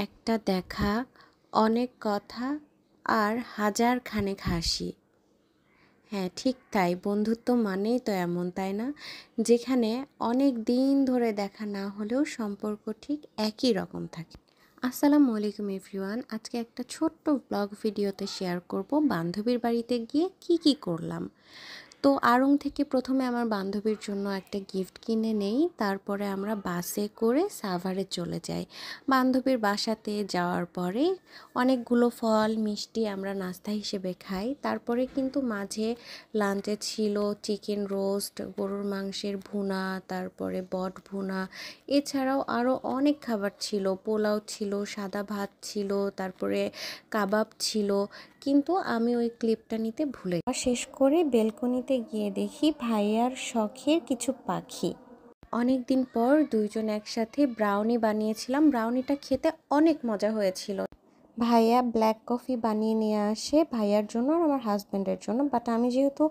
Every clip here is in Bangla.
একটা দেখা, অনেক কথা আর হাজার খানেক হাসি। হ্যাঁ, ঠিক তাই। বন্ধুত্ব মানেই তো এমন, তাই না? যেখানে অনেক দিন ধরে দেখা না হলেও সম্পর্ক ঠিক একই রকম থাকে। আসসালামু আলাইকুম এভরিওয়ান। আজকে একটা ছোট্ট ব্লগ ভিডিওতে শেয়ার করব বান্ধবীর বাড়িতে গিয়ে কি করলাম। তো আড়ং থেকে প্রথমে আমার বান্ধবীর জন্য একটা গিফট কিনে নেই, তারপরে আমরা বাসে করে সাভারে চলে যাই। বান্ধবীর বাসাতে যাওয়ার পরে অনেকগুলো ফল মিষ্টি আমরা নাস্তা হিসেবে খাই। তারপরে কিন্তু মাঝে লাঞ্চে ছিল চিকেন রোস্ট, গরুর মাংসের ভুনা, তারপরে বট ভুনা, এছাড়াও আরও অনেক খাবার ছিল। পোলাও ছিল, সাদা ভাত ছিল, তারপরে কাবাব ছিল। কিন্তু আমি ওই ক্লিপটা নিতে ভুলে শেষ করে বেলকনিতে গিয়ে দেখি ভাইয়ার শখের কিছু পাখি। অনেক দিন পর দুইজন একসাথে ব্রাউনি বানিয়েছিলাম। ব্রাউনিটা খেতে অনেক মজা হয়েছিল। ভাইয়া ব্ল্যাক কফি বানিয়ে নিয়ে আসে ভাইয়ার জন্য আর আমার হাজব্যান্ডের জন্য, বাট আমি যেহেতু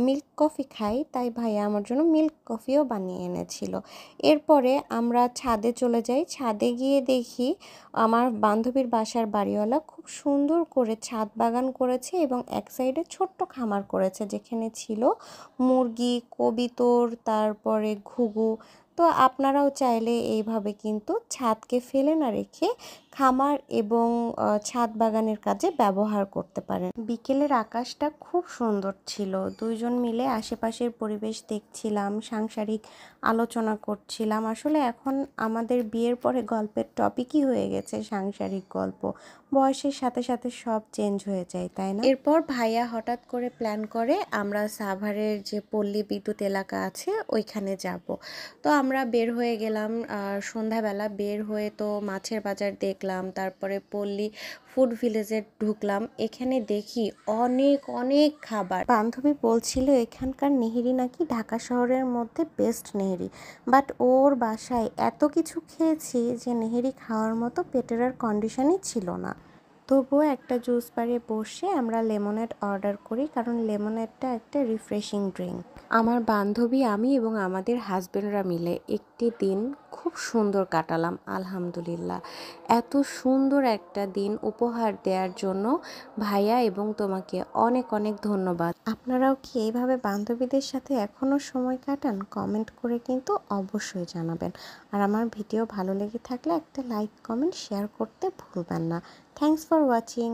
মিল্ক কফি খাই তাই ভাইয়া আমার জন্য মিল্ক কফিও বানিয়ে এনেছিল। এরপরে আমরা ছাদে চলে যাই। ছাদে গিয়ে দেখি আমার বান্ধবীর বাসার বাড়িওয়ালা খুব সুন্দর করে ছাদ বাগান করেছে এবং এক সাইডে ছোট্ট খামার করেছে যেখানে ছিল মুরগি, কবিতর, তারপরে ঘুঘু। তো আপনারাও চাইলে এইভাবে কিন্তু ছাদকে ফেলে না রেখে খামার এবং ছাদ বাগানের কাজে ব্যবহার করতে পারেন। বিকেলের আকাশটা খুব সুন্দর ছিল। দুইজন মিলে আশেপাশের পরিবেশ দেখছিলাম, সাংসারিক আলোচনা করছিলাম। আসলে এখন আমাদের বিয়ের পরে গল্পের টপিকই হয়ে গেছে সাংসারিক গল্প। বয়সের সাথে সাথে সব চেঞ্জ হয়ে যায়, তাই না? এরপর ভাইয়া হঠাৎ করে প্ল্যান করে আমরা সাভারের যে পল্লী বিদ্যুৎ এলাকা আছে ওইখানে যাব। তো আমরা বের হয়ে গেলাম। সন্ধ্যাবেলা বের হয়ে তো মাছের বাজার দেখলাম, তারপরে পল্লী ফুড ভিলেজে ঢুকলাম। এখানে দেখি অনেক অনেক খাবার। বান্ধবী বলছিল এখানকার নেহেরি নাকি ঢাকা শহরের মধ্যে বেস্ট নেহেরি, বাট ওর বাসায় এত কিছু খেয়েছি যে নেহেরি খাওয়ার মতো পেটের আর কন্ডিশনই ছিল না। তবুও একটা জুস বারে বসে আমরা লেমনেড অর্ডার করি, কারণ লেমনেডটা একটা রিফ্রেশিং ড্রিঙ্ক। আমার বান্ধবী, আমি এবং আমাদের হাজবেন্ডরা মিলে একটি দিন খুব সুন্দর কাটালাম আলহামদুলিল্লাহ। এত সুন্দর একটা দিন উপহার দেওয়ার জন্য ভাইয়া এবং তোমাকে অনেক অনেক ধন্যবাদ। আপনারাও কি এইভাবে বান্ধবীদের সাথে এখনও সময় কাটান? কমেন্ট করে কিন্তু অবশ্যই জানাবেন। আর আমার ভিডিও ভালো লেগে থাকলে একটা লাইক, কমেন্ট, শেয়ার করতে ভুলবেন না। Thanks for watching.